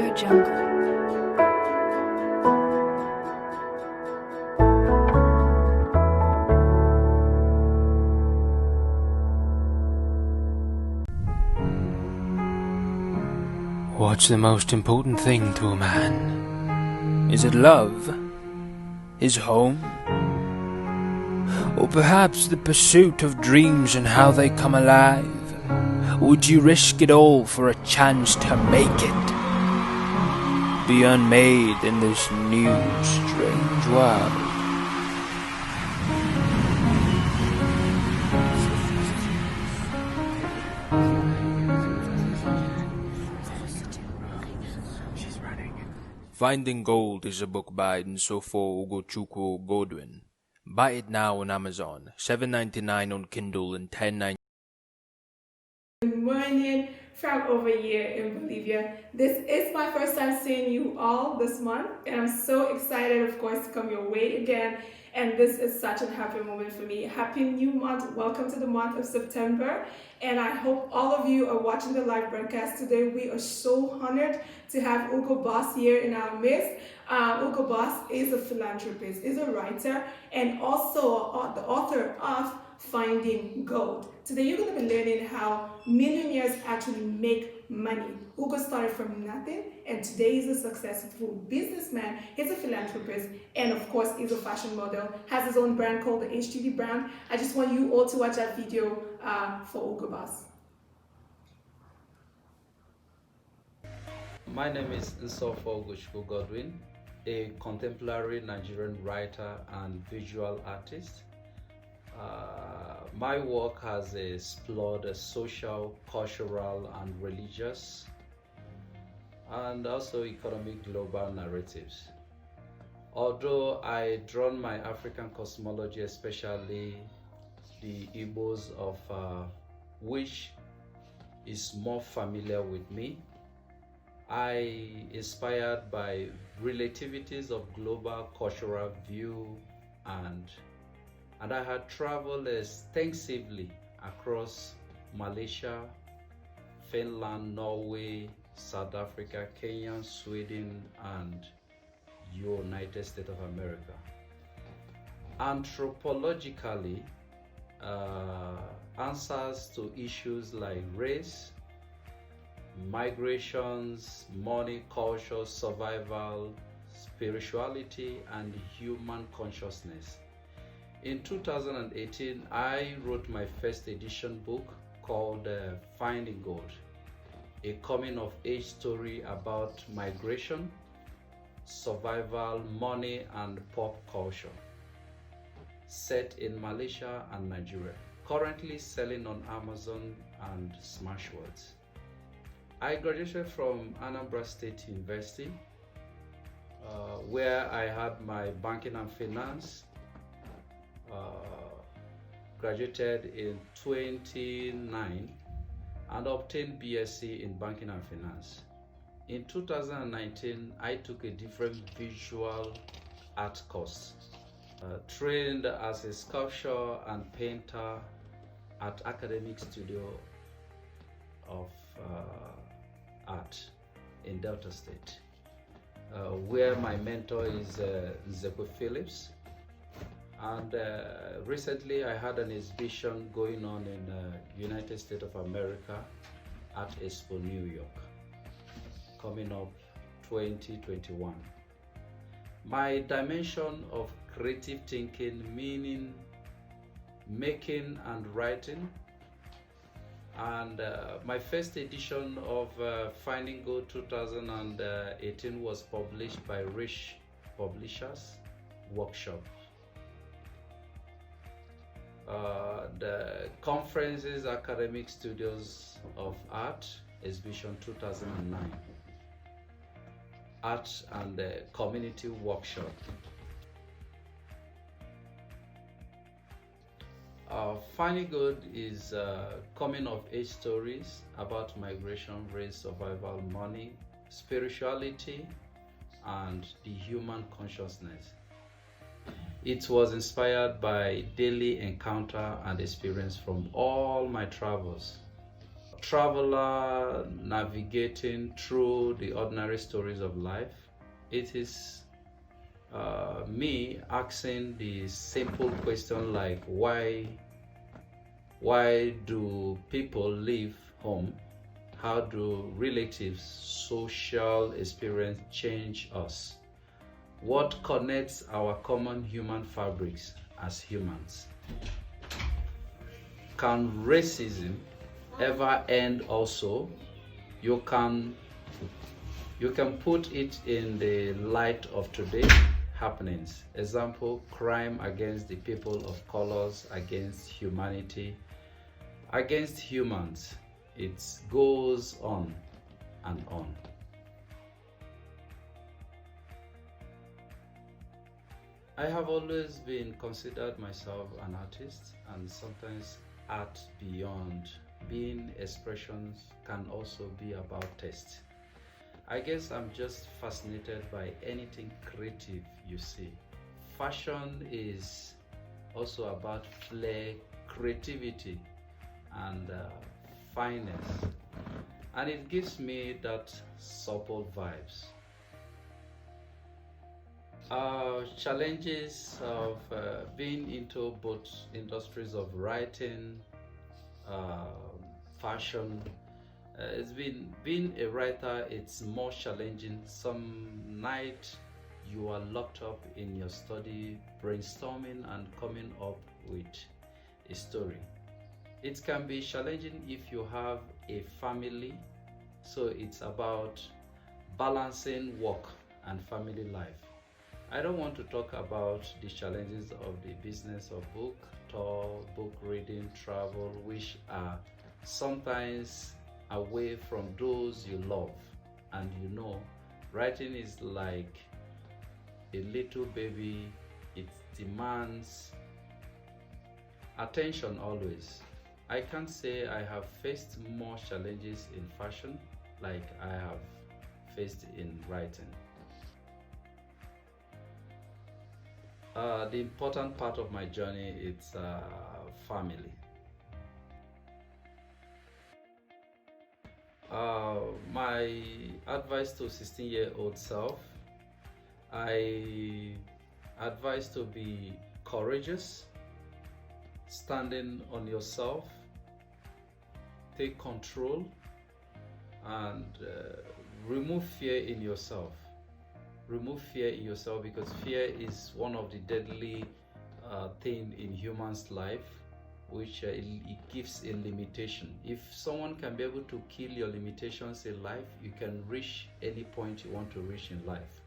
Jungle. What's the most important thing to a man? Is it love? His home? Or perhaps the pursuit of dreams and how they come alive? Would you risk it all for a chance to make it? Be unmade in this new, strange world. Finding Gold is a book by Nsofor Ugochukwu Godwin. Buy it now on Amazon, $7.99 on Kindle and $10.99. Good morning from over here in Bolivia. This is my first time seeing you all this month, and I'm so excited, of course, to come your way again. And this is such a happy moment for me. Happy new month. Welcome to the month of September. And I hope all of you are watching the live broadcast today. We are so honored to have Ugo Boss here in our midst. Ugo Boss is a philanthropist, is a writer, and also the author of Finding Gold. Today you're going to be learning how millionaires actually make money. Ugo started from nothing, and today he's a successful businessman. He's a philanthropist, and of course he's a fashion model, has his own brand called the HTV brand. I just want you all to watch that video for Ugo Boss. My name is Nsofor Godwin, a contemporary Nigerian writer and visual artist. My work has explored social, cultural, and religious, and also economic global narratives. Although I drawn my African cosmology, especially the Igbos of which is more familiar with me, I inspired by relativities of global cultural view and I had traveled extensively across Malaysia, Finland, Norway, South Africa, Kenya, Sweden, and United States of America. Anthropologically, answers to issues like race, migrations, money, culture, survival, spirituality, and human consciousness. In 2018, I wrote my first edition book called Finding Gold, a coming-of-age story about migration, survival, money, and pop culture, set in Malaysia and Nigeria, currently selling on Amazon and Smashwords. I graduated from Anambra State University, where I had my banking and finance. Graduated in 2009 and obtained BSc in banking and finance. In 2019, I took a different visual art course, trained as a sculptor and painter at Academic Studio of Art in Delta State, where my mentor is Nzekwe Phillips. And recently I had an exhibition going on in United States of America at Expo New York, coming up 2021. My dimension of creative thinking, meaning making and writing, and my first edition of Finding Gold 2018 was published by Rich Publishers Workshop. The conferences, Academic Studios of Art, Exhibition 2009, Art and Community Workshop. Finding Gold is coming-of-age stories about migration, race, survival, money, spirituality, and the human consciousness. It was inspired by daily encounter and experience from all my travels. traveler navigating through the ordinary stories of life. It is me asking the simple question like why do people leave home? How do relatives' social experience change us? What connects our common human fabrics as humans? Can racism ever end also? You can put it in the light of today's happenings. Example, crime against the people of colors, against humanity, against humans. It goes on and on. I have always been considered myself an artist, and sometimes art beyond being expressions can also be about taste. I guess I'm just fascinated by anything creative you see. Fashion is also about flair, creativity, and fineness, and it gives me that supple vibes. Challenges of being into both industries of writing, uh, fashion. It's been being a writer. It's more challenging. Some night you are locked up in your study, brainstorming and coming up with a story. It can be challenging if you have a family, so it's about balancing work and family life. I don't want to talk about the challenges of the business of book, tour, book reading, travel, which are sometimes away from those you love. And writing is like a little baby. It demands attention always. I can't say I have faced more challenges in fashion like I have faced in writing. The important part of my journey is family. My advice to 16-year-old self, I advise to be courageous, standing on yourself, take control, and remove fear in yourself. Remove fear in yourself, because fear is one of the deadly things in humans' life, which it gives a limitation. If someone can be able to kill your limitations in life, you can reach any point you want to reach in life.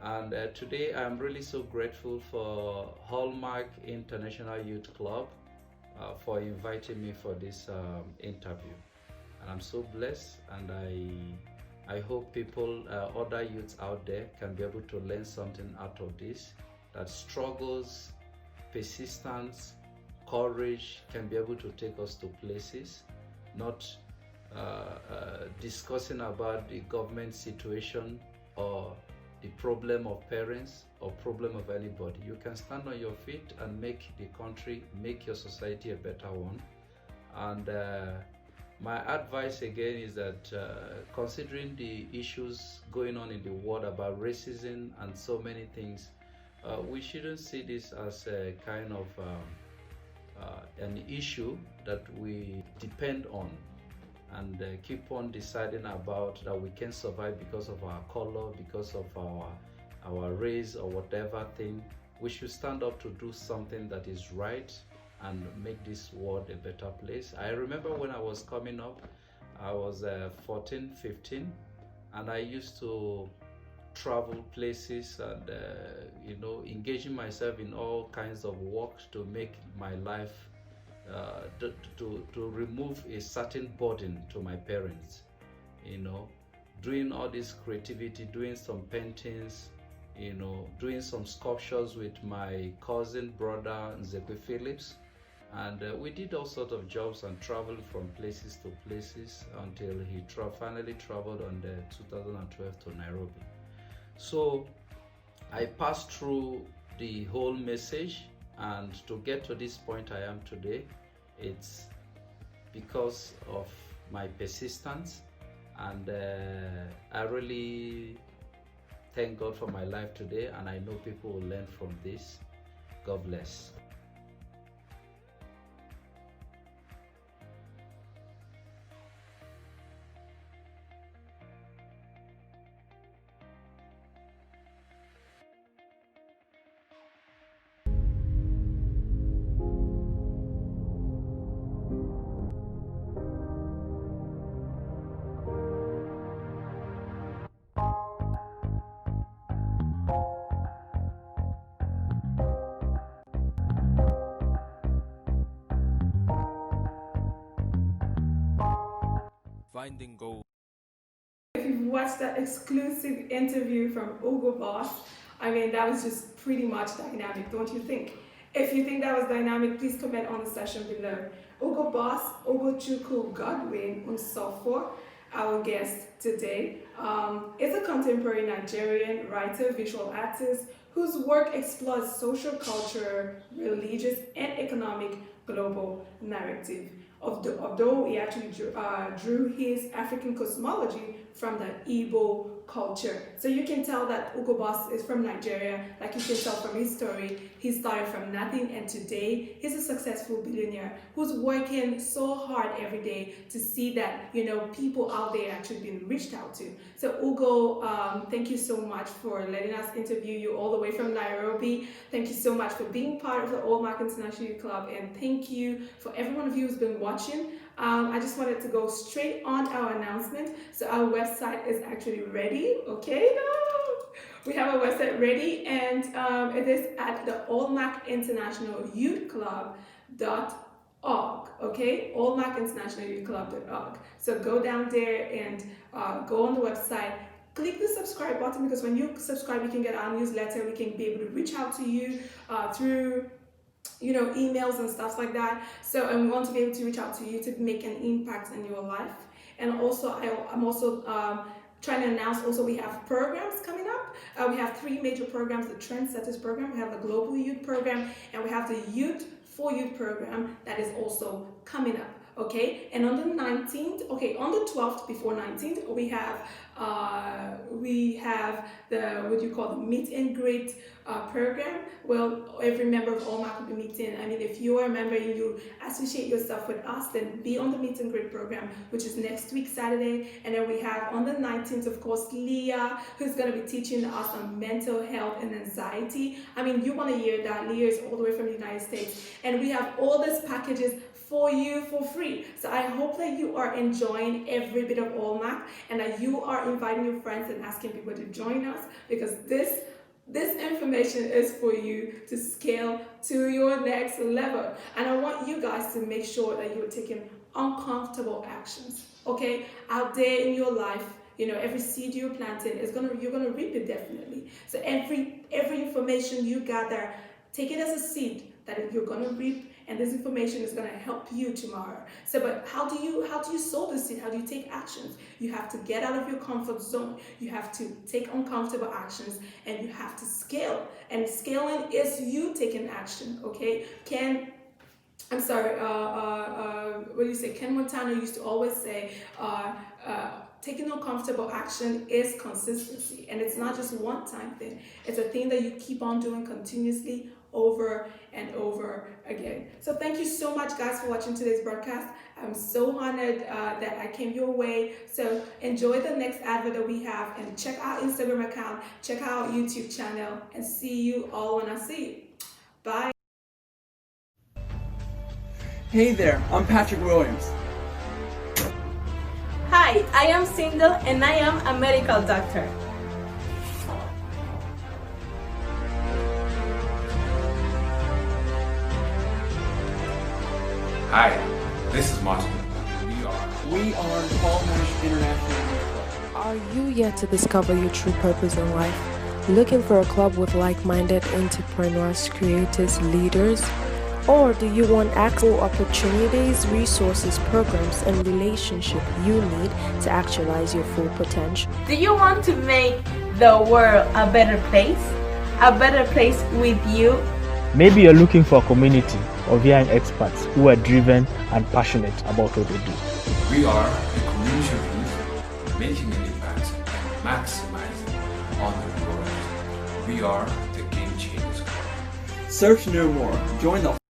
And today I'm really so grateful for Hallmark International Youth Club for inviting me for this interview. And I'm so blessed, and I hope people, other youths out there, can be able to learn something out of this, that struggles, persistence, courage can be able to take us to places, not discussing about the government situation or the problem of parents or problem of anybody. You can stand on your feet and make the country, make your society a better one. And my advice again is that considering the issues going on in the world about racism and so many things, we shouldn't see this as a kind of an issue that we depend on and keep on deciding about that we can survive because of our color, because of our race or whatever thing. We should stand up to do something that is right and make this world a better place. I remember when I was coming up, I was 14, 15, and I used to travel places and engaging myself in all kinds of work to make my life to remove a certain burden to my parents, doing all this creativity, doing some paintings, doing some sculptures with my cousin brother Nzekwe Phillips. And we did all sorts of jobs and traveled from places to places until he finally traveled on the 2012 to Nairobi. So I passed through the whole message And to get to this point I am today, it's because of my persistence, and I really thank God for my life today, and I know people will learn from this. God bless. Finding gold. If you've watched that exclusive interview from Ugo Boss, I mean, that was just pretty much dynamic, don't you think? If you think that was dynamic, please comment on the session below. Ugo Boss, Ugochukwu Godwin Nsofor, our guest today, is a contemporary Nigerian writer, visual artist, whose work explores social culture, religious, and economic global narrative. Although he actually drew his African cosmology from the Igbo culture. So you can tell that Ugo Boss is from Nigeria. Like you can tell from his story, he started from nothing, and today he's a successful billionaire who's working so hard every day to see that, you know, people out there actually being reached out to. So Ugo, thank you so much for letting us interview you all the way from Nairobi. Thank you so much for being part of the Hallmark International Youth Club, and thank you for every one of you who's been watching. I just wanted to go straight on our announcement. So our website is actually ready, okay? No. We have our website ready, and it is at the Hallmark International Youth Club.org, okay? Hallmark International Youth Club.org. So go down there and go on the website. Click the subscribe button, because when you subscribe, you can get our newsletter. We can be able to reach out to you through, you know, emails and stuff like that. So I'm going to be able to reach out to you to make an impact in your life. And also I'm also trying to announce also we have programs coming up. We have 3 major programs: the Trendsetters program, we have the Global Youth program, and we have the Youth for Youth program that is also coming up. Okay, and on the 19th, okay, on the 12th before 19th, we have the, what you call, the meet and greet program. Well, every member of Hallmark will be meeting. I mean, if you are a member and you associate yourself with us, then be on the meet and greet program, which is next week, Saturday. And then we have on the 19th, of course, Leah, who's going to be teaching us on mental health and anxiety. I mean, you want to hear that. Leah is all the way from the United States. And we have all these packages for you for free. So I hope that you are enjoying every bit of Hallmark, and that you are inviting your friends and asking people to join us, because this information is for you to scale to your next level. And I want you guys to make sure that you're taking uncomfortable actions, okay? Out there in your life, you know, every seed you're planting is you're gonna reap it, definitely. So every information you gather, take it as a seed that you're gonna reap, and this information is going to help you tomorrow. So, but how do you sow the seed? How do you take actions? You have to get out of your comfort zone. You have to take uncomfortable actions, and you have to scale. And scaling is you taking action. Okay? Ken Montana used to always say, taking uncomfortable action is consistency, and it's not just one time thing. It's a thing that you keep on doing continuously, over and over again. So thank you so much, guys, for watching today's broadcast. I'm so honored that I came your way. So enjoy the next advert that we have, and check our Instagram account, check out our YouTube channel, and see you all when I see you. Bye. Hey there, I'm Patrick Williams. Hi, I am single and I am a medical doctor. Hi, this is Martin. We are Hallmark International Youth Club. Are you yet to discover your true purpose in life? Looking for a club with like-minded entrepreneurs, creators, leaders? Or do you want actual opportunities, resources, programs, and relationships you need to actualize your full potential? Do you want to make the world a better place? A better place with you? Maybe you're looking for a community of young experts who are driven and passionate about what they do. We are a community of youth making an impact and maximizing on the world. We are the game changers. Search no more. Join the